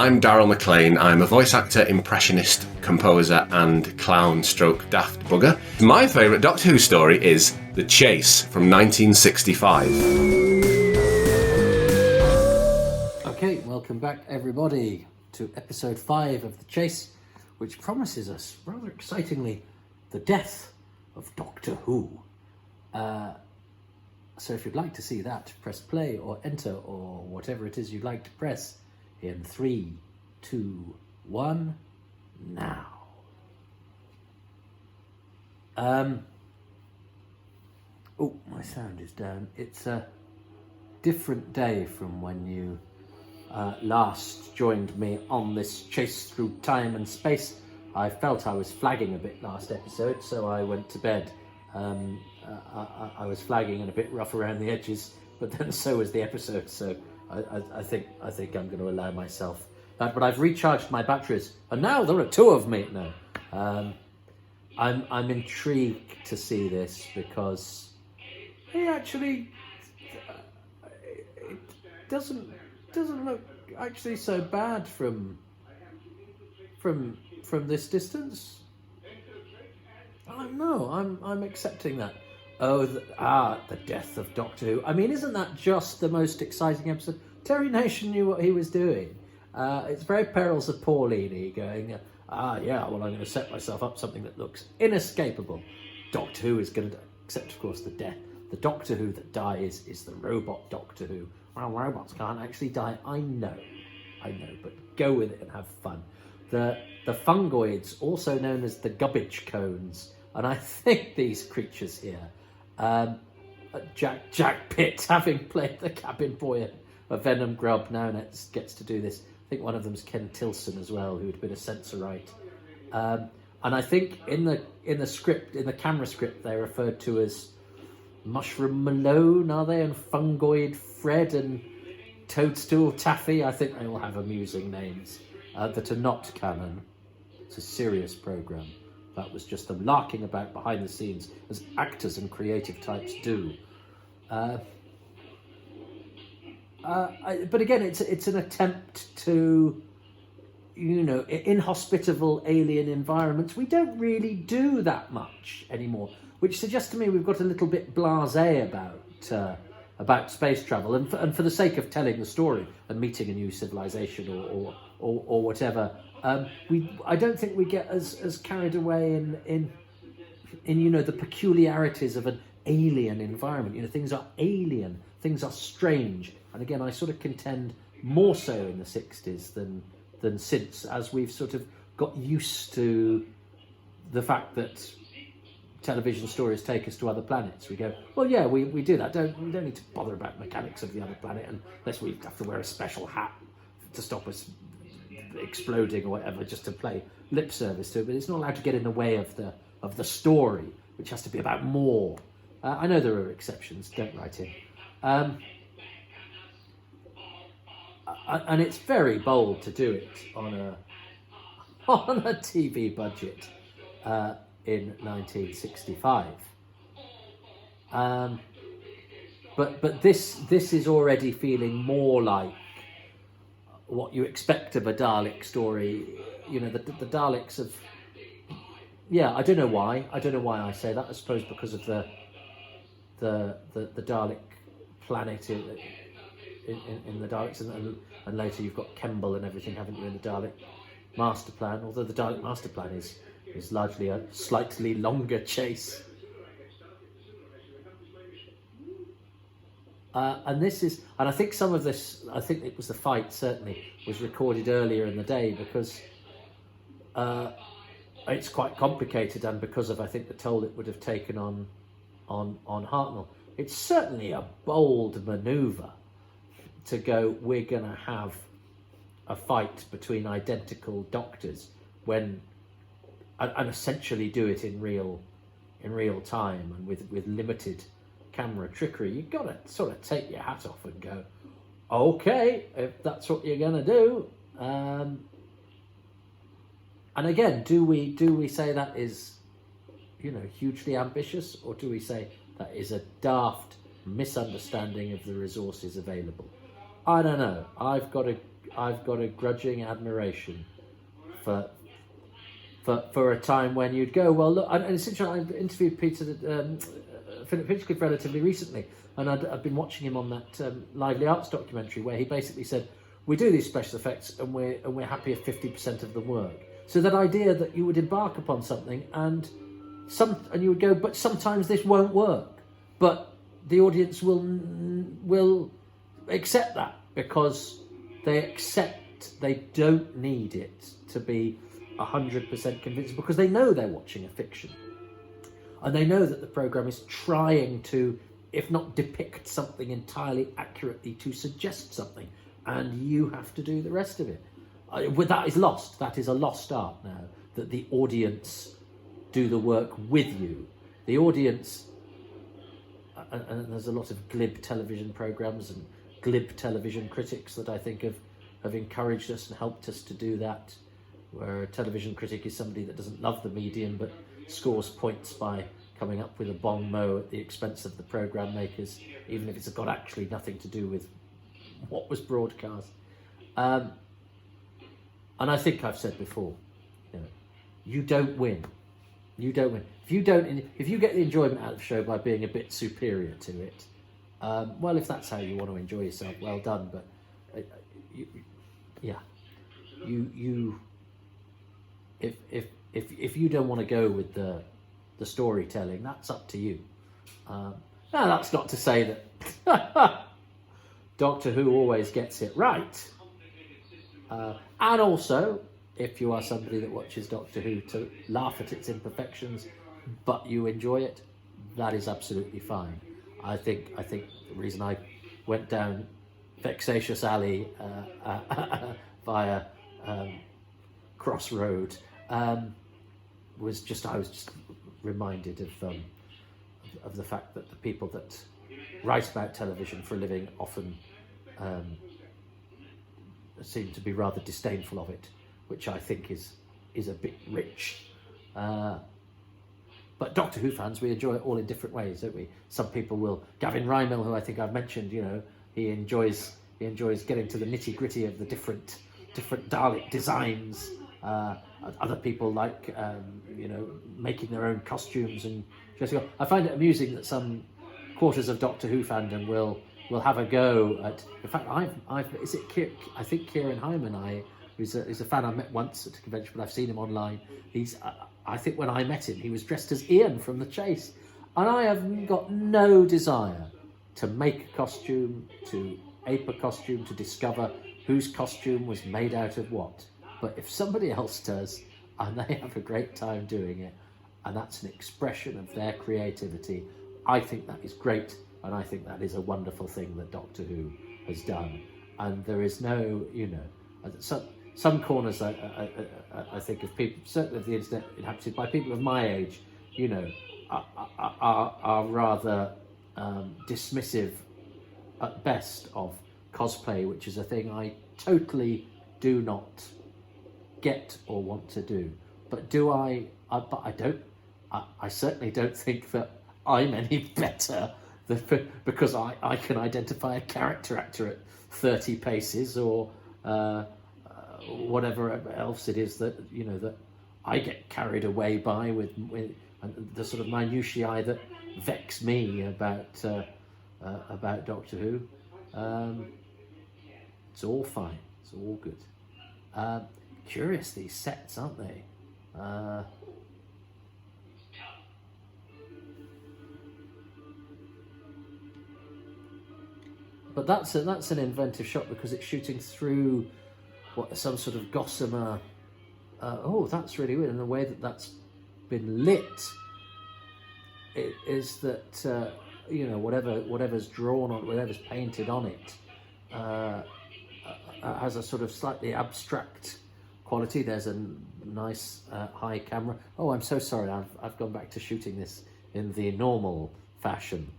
I'm Darrell MacLaine. I'm a voice actor, impressionist, composer, and clown-stroke-daft bugger. My favourite Doctor Who story is The Chase from 1965. Okay, welcome back everybody to episode 5 of The Chase, which promises us, rather excitingly, the death of Doctor Who. So if you'd like to see that, press play or enter or whatever it is you'd like to press in 3, 2, 1, now. Oh, my sound is down. It's a different day from when you last joined me on this chase through time and space. I felt I was flagging a bit last episode, so I went to bed. I was flagging and a bit rough around the edges, but then so was the episode. So I think I'm going to allow myself that. But I've recharged my batteries, and now there are 2 of me. No, I'm intrigued to see this because it actually it doesn't look actually so bad from this distance. I know. I'm accepting that. Oh, the death of Doctor Who. I mean, isn't that just the most exciting episode? Terry Nation knew what he was doing. It's very Perils of Pauline going, yeah, well, I'm going to set myself up something that looks inescapable. Doctor Who is going to, except of course the death. The Doctor Who that dies is the robot Doctor Who. Well, robots can't actually die. I know, but go with it and have fun. The fungoids, also known as the gubbage cones, and I think these creatures here, Jack Pitt, having played the cabin boy, a Venom grub, now gets to do this. I think one of them's Ken Tilson as well, who had been a censorite. And I think in the script, in the camera script, they're referred to as Mushroom Malone, are they? And Fungoid Fred and Toadstool Taffy. I think they all have amusing names that are not canon. It's a serious programme. That was just them larking about behind the scenes, as actors and creative types do. But again, it's an attempt to, inhospitable alien environments. We don't really do that much anymore, which suggests to me we've got a little bit blasé about space travel, and for the sake of telling the story and meeting a new civilization or whatever. I don't think we get as carried away in the peculiarities of an alien environment. Things are alien, things are strange, and again, I sort of contend more so in the 60s than since, as we've sort of got used to the fact that television stories take us to other planets. We go, well, yeah, we do that. We don't need to bother about mechanics of the other planet unless we have to wear a special hat to stop us exploding or whatever, just to play lip service to it. But it's not allowed to get in the way of the story, which has to be about more. I know there are exceptions. Don't write in. And it's very bold to do it on a TV budget in 1965. But this is already feeling more like what you expect of a Dalek story. The Daleks have... Yeah, I don't know why I say that. I suppose because of the Dalek planet in the Daleks, and later you've got Kemble and everything, haven't you, in the Dalek master plan? Although the Dalek master plan is largely a slightly longer chase. And I think some of this, I think it was the fight certainly, was recorded earlier in the day because it's quite complicated, and because of, I think, the toll it would have taken on Hartnell. It's certainly a bold manoeuvre to go, we're going to have a fight between identical doctors and essentially do it in real time and with limited camera trickery. You've got to sort of take your hat off and go, okay, if that's what you're going to do. And again, do we say that is, hugely ambitious, or do we say that is a daft misunderstanding of the resources available? I don't know. I've got I've got a grudging admiration for a time when you'd go, well, look, and it's interesting. I interviewed Philip Hinchcliffe relatively recently, and I'd been watching him on that Lively Arts documentary where he basically said, we do these special effects and we're happy if 50% of them work. So that idea that you would embark upon something and you would go, but sometimes this won't work, but the audience will accept that because they accept they don't need it to be 100% convincing because they know they're watching a fiction. And they know that the programme is trying to, if not depict something entirely accurately, to suggest something. And you have to do the rest of it. That is lost. That is a lost art now, that the audience do the work with you. The audience, and there's a lot of glib television programmes and glib television critics that I think have encouraged us and helped us to do that, where a television critic is somebody that doesn't love the medium but scores points by coming up with a bon mot at the expense of the programme makers, even if it's got actually nothing to do with what was broadcast. And I think I've said before, you don't win. You don't win. If you get the enjoyment out of the show by being a bit superior to it, well, if that's how you want to enjoy yourself, well done. But if you don't want to go with the storytelling, that's up to you. Now, that's not to say that Doctor Who always gets it right. And also, if you are somebody that watches Doctor Who to laugh at its imperfections, but you enjoy it, that is absolutely fine. I think the reason I went down Vexatious Alley via Crossroad was I was just reminded of the fact that the people that write about television for a living often seem to be rather disdainful of it, which I think is a bit rich. But Doctor Who fans, we enjoy it all in different ways, don't we? Some people will. Gavin Rymel, who I think I've mentioned, he enjoys getting to the nitty gritty of the different Dalek designs. Other people like making their own costumes and dressing up. I find it amusing that some quarters of Doctor Who fandom will have a go at. In fact, I think Kieran Hyman, who's a fan I met once at a convention, but I've seen him online. I think when I met him, he was dressed as Ian from The Chase, and I have got no desire to make a costume, to ape a costume, to discover whose costume was made out of what. But if somebody else does, and they have a great time doing it, and that's an expression of their creativity, I think that is great, and I think that is a wonderful thing that Doctor Who has done. And there is no, some corners I think of people, certainly of the internet inhabited by people of my age, are rather dismissive at best of cosplay, which is a thing I totally do not get or want to do. But I certainly don't think that I'm any better because I can identify a character actor at 30 paces or whatever else it is that that I get carried away by with the sort of minutiae that vex me about Doctor Who. It's all fine. It's all good. Curious, these sets, aren't they? But that's an inventive shot because it's shooting through some sort of gossamer. That's really weird. And the way that's been lit, it is that whatever's drawn on, whatever's painted on it, has a sort of slightly abstract quality. There's a nice high camera. Oh, I'm so sorry. I've gone back to shooting this in the normal fashion.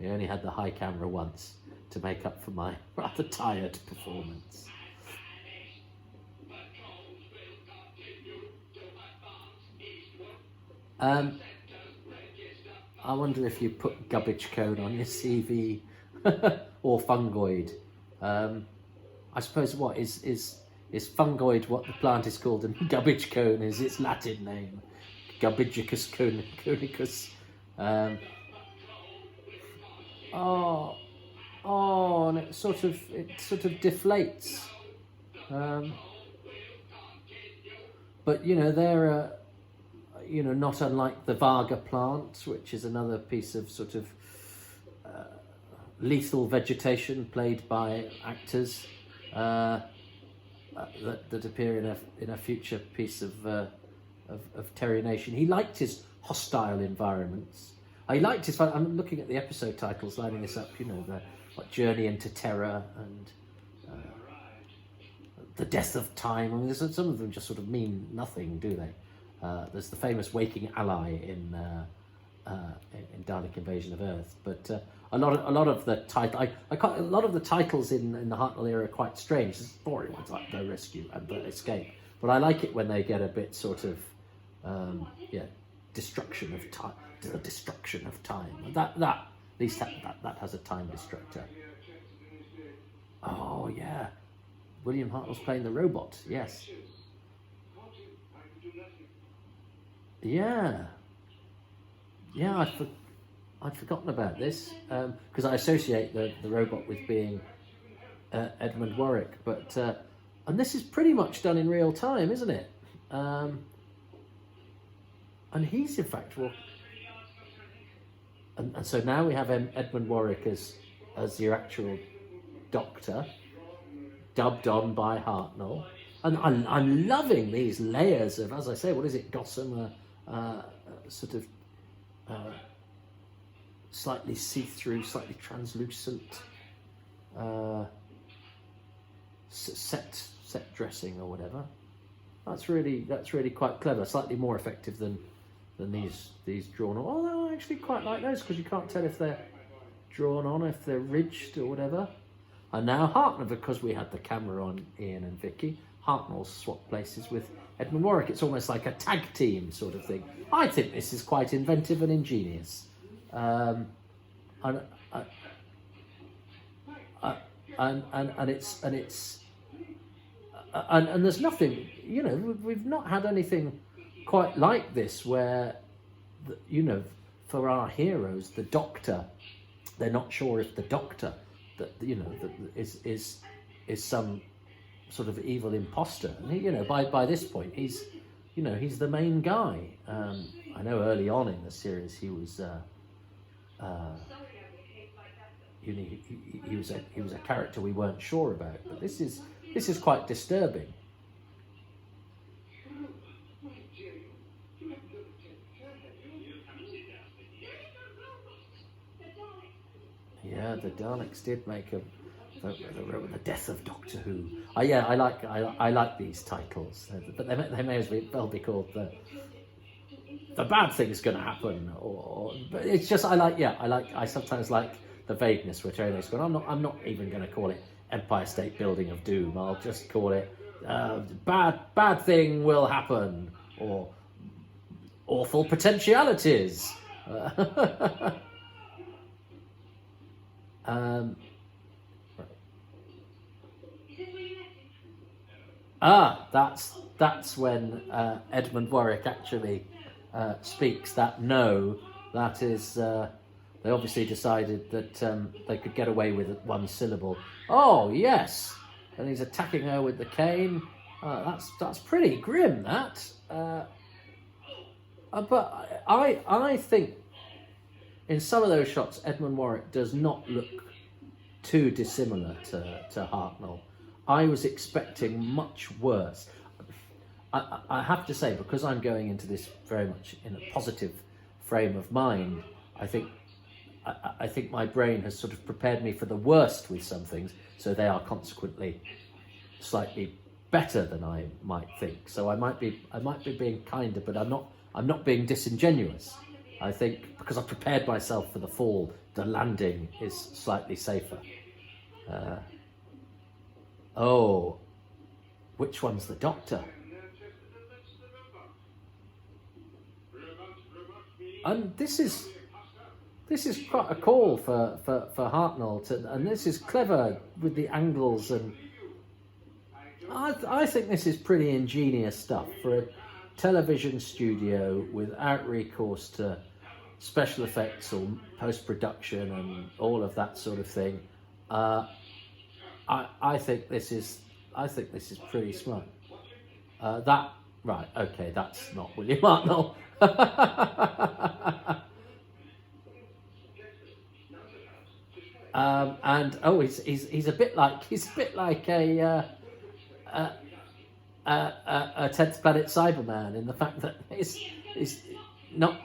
We only had the high camera once to make up for my rather tired performance. I wonder if you put Gubbage Cone on your CV or Fungoid. I suppose what is fungoid what the plant is called, and gubbage cone is its Latin name, Gubbagicus conicus. And it sort of deflates. But they're not unlike the Vaga plant, which is another piece of sort of lethal vegetation played by actors that appear in a future piece of Terry Nation. He liked his hostile environments. I liked his. I'm looking at the episode titles, lining this up. What Journey into Terror and The Death of Time. I mean, some of them just sort of mean nothing, do they? There's the famous Waking Ally in Dalek Invasion of Earth, but a lot of the title a lot of the titles in the Hartnell era are quite strange. There's boring ones like The Rescue and The Escape, but I like it when they get a bit sort of destruction of time. The destruction of time. That at least that has a time destructor. Oh yeah, William Hartnell's playing the robot. Yes. Yeah. I'd forgotten about this because I associate the robot with being Edmund Warwick, but and this is pretty much done in real time, isn't it? And he's in fact and so now we have Edmund Warwick as your actual Doctor, dubbed on by Hartnell, and I'm loving these layers of, as I say, what is it, gossamer, sort of slightly see-through, slightly translucent set dressing or whatever. That's really quite clever. Slightly more effective than these drawn on. Although I actually quite like those because you can't tell if they're drawn on, if they're ridged or whatever. And now Hartnell, because we had the camera on Ian and Vicky, Hartnell swapped places with Edmund Warwick. It's almost like a tag team sort of thing. I think this is quite inventive and ingenious. And there's nothing, we've not had anything quite like this where, for our heroes, the Doctor, they're not sure if the Doctor is some sort of evil imposter. And by this point he's the main guy. I know early on in the series he was he was a character we weren't sure about, but this is quite disturbing. Yeah, the Daleks did make the death of Doctor Who. I like these titles, but they may as well be called the bad thing's going to happen, but it's just I sometimes like the vagueness where Terry Nation's going. I'm not even going to call it Empire State Building of Doom. I'll just call it bad thing will happen, or awful potentialities. That's when Edmund Warwick actually speaks. That is they obviously decided that they could get away with one syllable. Oh yes, and he's attacking her with the cane. That's pretty grim. That, but I think in some of those shots, Edmund Warwick does not look too dissimilar to Hartnell. I was expecting much worse. I have to say, because I'm going into this very much in a positive frame of mind, I think my brain has sort of prepared me for the worst with some things, so they are consequently slightly better than I might think. So I might be being kinder, but I'm not being disingenuous. I think because I've prepared myself for the fall, the landing is slightly safer. Which one's the Doctor? And this is quite a call for Hartnell and this is clever with the angles and I think this is pretty ingenious stuff for a television studio without recourse to special effects or post-production and all of that sort of thing. I think this is pretty smart. Okay, that's not William Hartnell. He's a bit like a 10th Planet Cyberman in the fact that he's not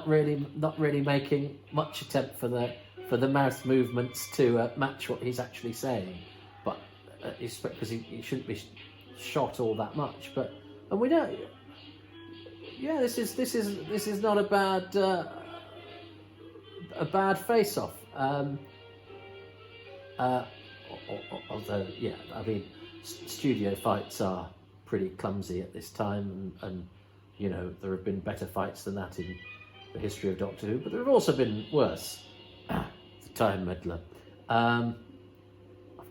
really making much attempt for the mouth movements to match what he's actually saying, but it's because he shouldn't be shot all that much. And we don't. Yeah, this is not a bad face-off. Although, yeah, I mean, studio fights are pretty clumsy at this time, and you know, there have been better fights than that in the history of Doctor Who, but there have also been worse. The Time Meddler. I've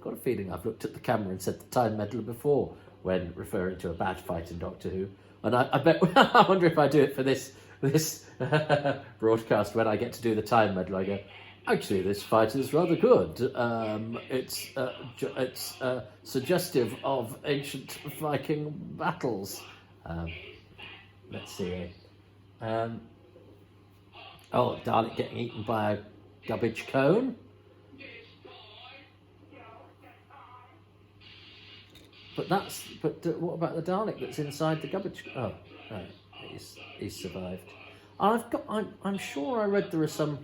got a feeling I've looked at the camera and said the Time Meddler before when referring to a bad fight in Doctor Who, and I bet I wonder if I do it for this broadcast when I get to do the Time Meddler. I go, actually, this fight is rather good. It's suggestive of ancient Viking battles. Let's see. Dalek getting eaten by a garbage cone. But what about the Dalek that's inside the garbage? Oh, right, he's survived. I'm sure I read there are some.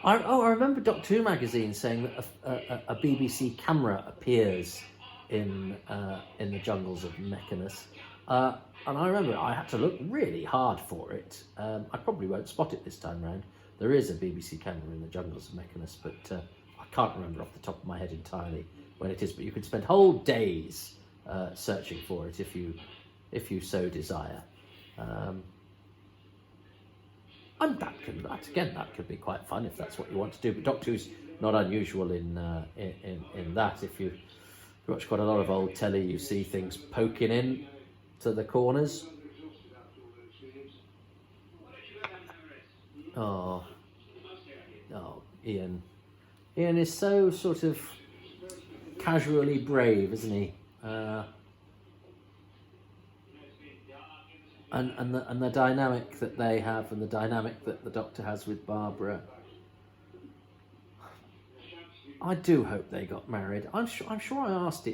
I remember Doctor Who magazine saying that a BBC camera appears in the jungles of Mechanus, and I remember I had to look really hard for it. I probably won't spot it this time round. There is a BBC camera in the jungles of Mechanus, but I can't remember off the top of my head entirely when it is. But you could spend whole days searching for it if you so desire. And that could be quite fun if that's what you want to do. But Doctor Who's not unusual in that. If you watch quite a lot of old telly, you see things poking in to the corners. Oh, Ian is so sort of casually brave, isn't he? And the dynamic that they have, and the dynamic that the Doctor has with Barbara. I do hope they got married. I'm sure I asked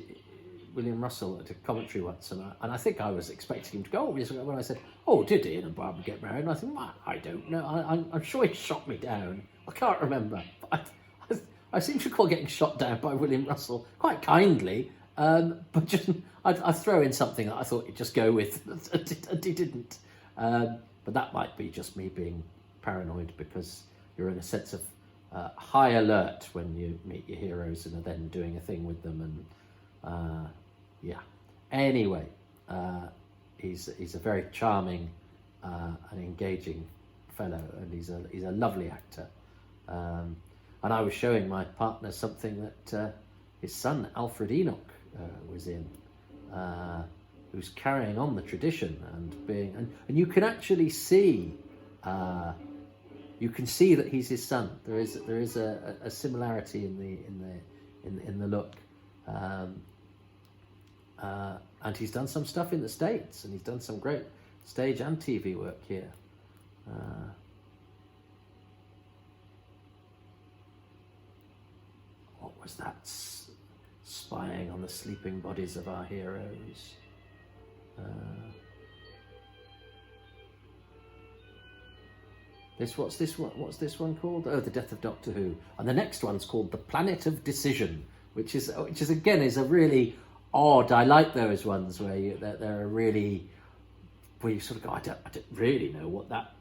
William Russell at a commentary once, and I think I was expecting him to go. When I said, "Oh, did Ian and Barbara get married?" And I said, well, "I don't know. I'm sure he shot me down. I can't remember. I seem to recall getting shot down by William Russell quite kindly." But just I throw in something that I thought he'd just go with, and he didn't. But that might be just me being paranoid, because you're in a sense of high alert when you meet your heroes and are then doing a thing with them. And yeah. Anyway, he's a very charming and engaging fellow, and he's a lovely actor. And I was showing my partner something that his son Alfred Enoch was in, who's carrying on the tradition and being, and you can actually see, that he's his son. There is a similarity in the look, and he's done some stuff in the States, and he's done some great stage and TV work here. What was that? Spying on the sleeping bodies of our heroes. What's this one called? Oh, The Death of Doctor Who. And the next one's called The Planet of Decision, which is again a really odd. I like those ones where they're really, where you sort of go, I don't really know what that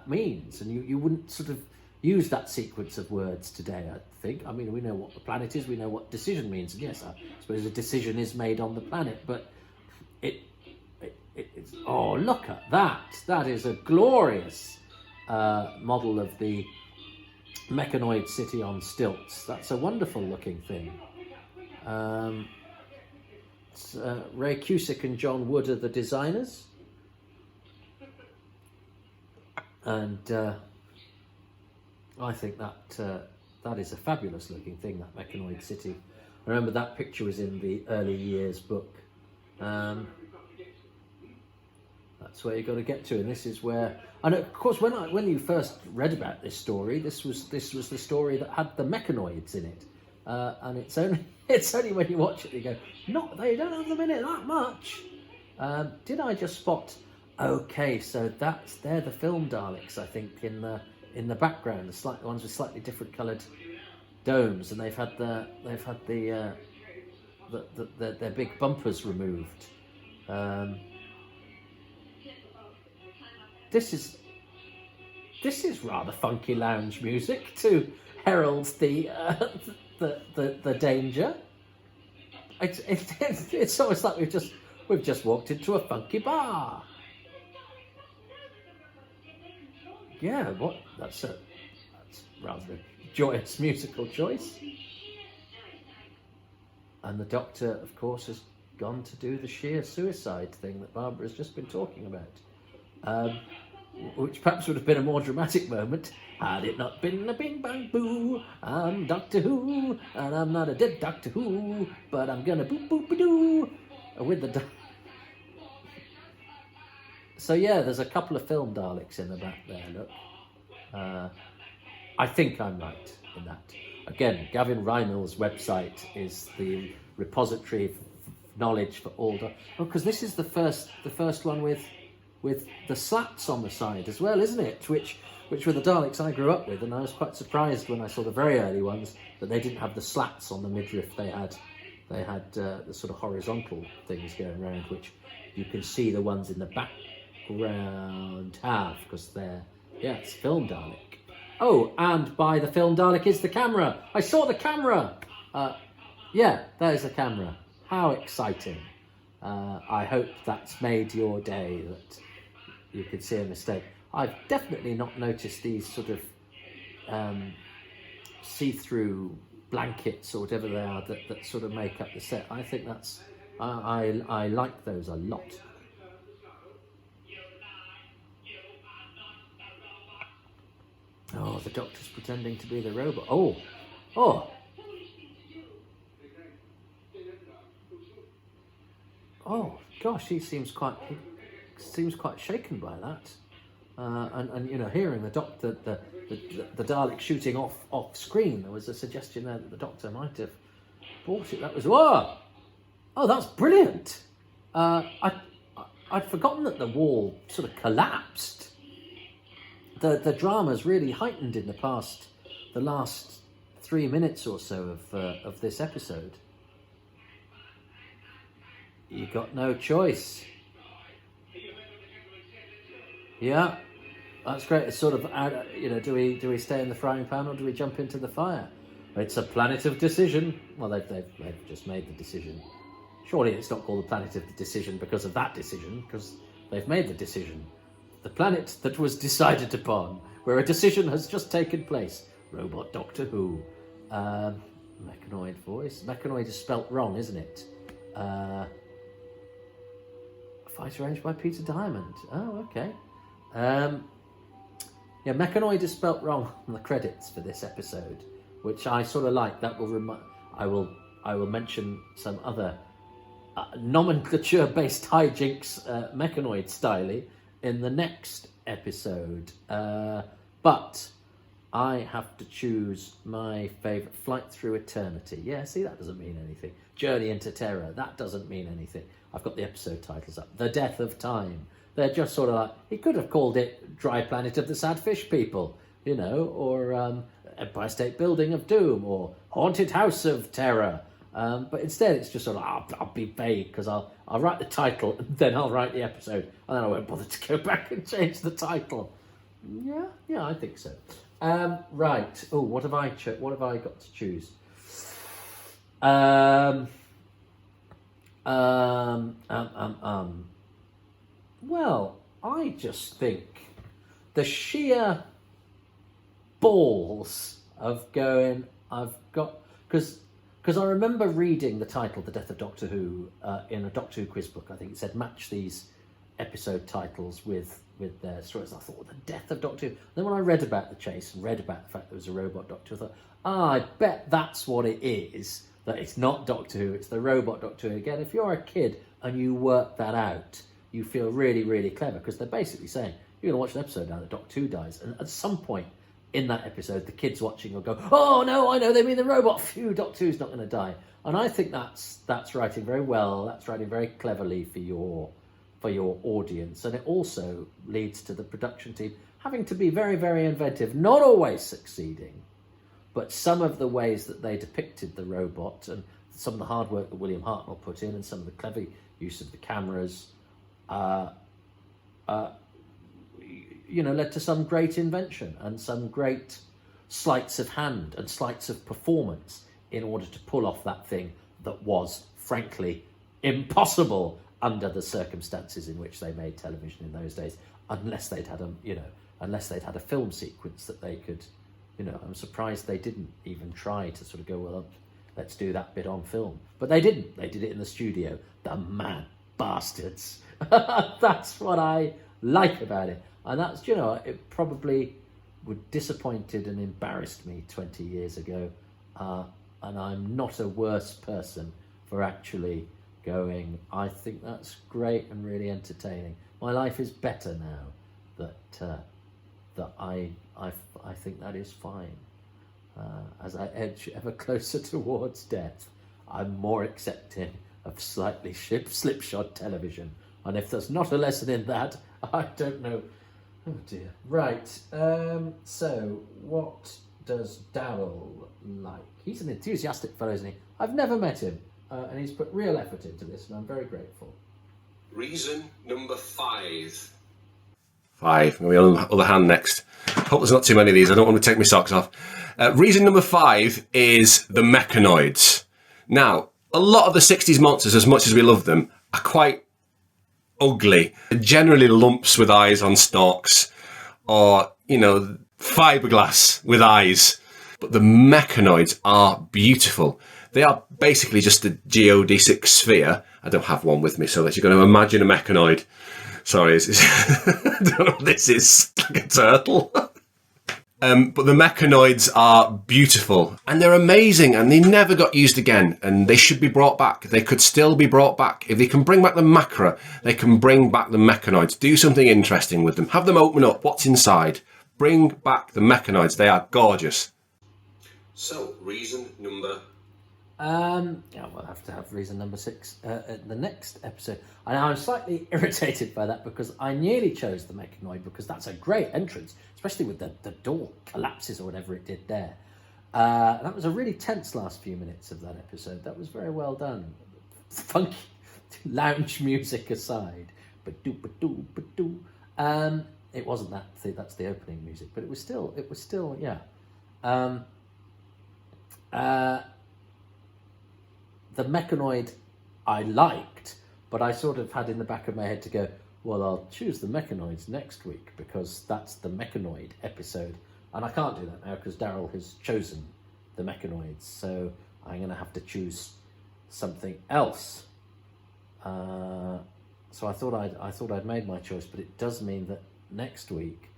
means, and you wouldn't sort of use that sequence of words today, I think. I mean, we know what the planet is, we know what decision means, and yes, I suppose a decision is made on the planet, but it's oh, look at that. That is a glorious model of the mechanoid city on stilts. That's a wonderful looking thing. Ray Cusick and John Wood are the designers. And I think that is a fabulous looking thing, that mechanoid city. I remember that picture was in the early years book. That's where you got to get to, and this is where. And of course, when you first read about this story, this was the story that had the mechanoids in it, and it's only when you watch it you go, no, they don't have them in it that much. Did I just spot? Okay, so they're the film Daleks, I think, in the background, the ones with slightly different coloured domes, and they've had their big bumpers removed. This is rather funky lounge music to herald the danger. It's almost like we've just walked into a funky bar. Yeah, that's rather a joyous musical choice. And the Doctor, of course, has gone to do the sheer suicide thing that Barbara has just been talking about. Which perhaps would have been a more dramatic moment had it not been a bing bang boo. I'm Doctor Who, and I'm not a dead Doctor Who, but I'm gonna boop boop doo with the. So yeah, there's a couple of film Daleks in the back there. Look, I think I'm right in that. Again, Gavin Reinell's website is the repository of knowledge for all. Because this is the first one with the slats on the side as well, isn't it? Which were the Daleks I grew up with, and I was quite surprised when I saw the very early ones that they didn't have the slats on the midriff. They had the sort of horizontal things going around, which you can see the ones in the background have, because it's film Dalek. Oh, and by the film Dalek is the camera. I saw the camera. There's the camera. How exciting. I hope that's made your day, that you could see a mistake. I've definitely not noticed these sort of see-through blankets or whatever they are that sort of make up the set. I think that's... I like those a lot. Oh, the Doctor's pretending to be the robot. Oh, gosh, he seems quite shaken by that. And hearing the Doctor, the Dalek shooting off screen, there was a suggestion there that the Doctor might have bought it. That was that's brilliant. I'd forgotten that the wall sort of collapsed. The drama's really heightened in the last 3 minutes or so of this episode. You got no choice. Yeah, that's great. It's sort of, do we stay in the frying pan or do we jump into the fire? It's a planet of decision. Well, they've just made the decision. Surely it's not called the planet of the decision because of that decision, because they've made the decision. The planet that was decided upon, where a decision has just taken place. Robot Doctor Who. Mechanoid voice. Mechanoid is spelt wrong, isn't it? Fight arranged by Peter Diamond. Oh, okay. Mechanoid is spelt wrong on the credits for this episode, which I sort of like. That will I will mention some other nomenclature-based hijinks, Mechanoid styly, in the next episode. But I have to choose my favourite. Flight Through Eternity. Yeah, see, that doesn't mean anything. Journey into Terror. That doesn't mean anything. I've got the episode titles up. The Death of Time. They're just sort of like... He could have called it Dry Planet of the Sad Fish People, or Empire State Building of Doom, or Haunted House of Terror. But instead it's just sort of, I'll be vague, because I'll write the title, and then I'll write the episode, and then I won't bother to go back and change the title. Yeah, I think so. Right. Oh, what have I got to choose? Well, I just think the sheer balls of going, because Because I remember reading the title, The Death of Doctor Who, in a Doctor Who quiz book. I think it said match these episode titles with their stories. I thought, The Death of Doctor Who. Then when I read about the chase and read about the fact there was a robot Doctor Who, I thought, I bet that's what it is. That it's not Doctor Who, it's the robot Doctor Who. Again, if you're a kid and you work that out, you feel really, really clever, because they're basically saying, you're going to watch an episode now that Doctor Who dies, and at some point in that episode, the kids watching will go, oh no, I know, they mean the robot. Phew, Doctor Who's not going to die. And I think that's writing very well. That's writing very cleverly for your audience, and it also leads to the production team having to be very, very inventive, not always succeeding, but some of the ways that they depicted the robot and some of the hard work that William Hartnell put in and some of the clever use of the cameras, led to some great invention and some great sleights of hand and sleights of performance in order to pull off that thing that was, frankly, impossible under the circumstances in which they made television in those days, unless they'd had a film sequence that they could, I'm surprised they didn't even try to sort of go, well, let's do that bit on film. But they didn't. They did it in the studio. The mad bastards. That's what I like about it. And that's, it probably would disappointed and embarrassed me 20 years ago. And I'm not a worse person for actually going, I think that's great and really entertaining. My life is better now that I think that is fine. As I edge ever closer towards death, I'm more accepting of slightly slipshod television. And if there's not a lesson in that, I don't know. Oh dear. Right. So what does Darrell like? He's an enthusiastic fellow, isn't he? I've never met him, and he's put real effort into this, and I'm very grateful. Reason number 5. 5. Maybe on the other hand next. Hope there's not too many of these. I don't want to take my socks off. Reason number 5 is the mechanoids. Now, a lot of the 60s monsters, as much as we love them, are quite ugly. Generally lumps with eyes on stalks, or, fiberglass with eyes. But the mechanoids are beautiful. They are basically just a geodesic sphere. I don't have one with me, so that you're going to imagine a mechanoid. Sorry, I don't know what this is. Like a turtle. But the mechanoids are beautiful, and they're amazing, and they never got used again, and they should be brought back. They could still be brought back. If they can bring back the macra, they can bring back the mechanoids. Do something interesting with them. Have them open up what's inside. Bring back the mechanoids. They are gorgeous. So, reason number... we'll have to have reason number 6 at the next episode. And I'm slightly irritated by that, because I nearly chose the mechanoid, because that's a great entrance, especially with the door collapses or whatever it did there. That was a really tense last few minutes of that episode. That was very well done. Funky lounge music aside. Ba-doo, ba-doo. It wasn't that. That's the opening music, but it was still, yeah. The mechanoid I liked, but I sort of had in the back of my head to go, well, I'll choose the mechanoids next week, because that's the mechanoid episode. And I can't do that now, because Darrell has chosen the mechanoids, so I'm going to have to choose something else. So I thought I'd made my choice, but it does mean that next week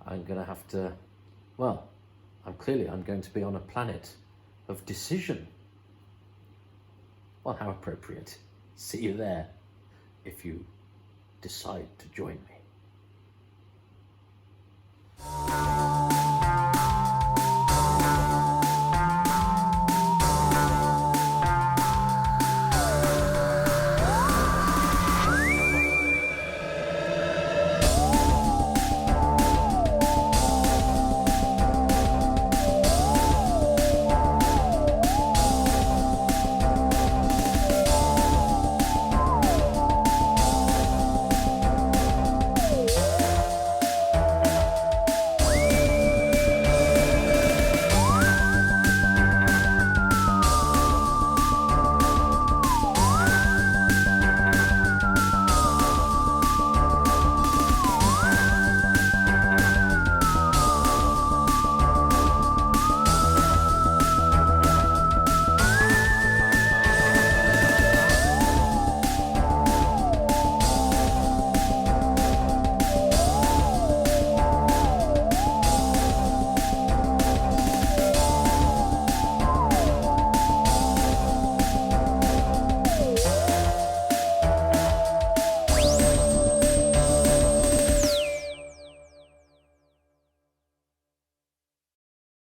I'm going to have to, well, I'm going to be on a planet of decision. Well, how appropriate. See you there, if you decide to join me.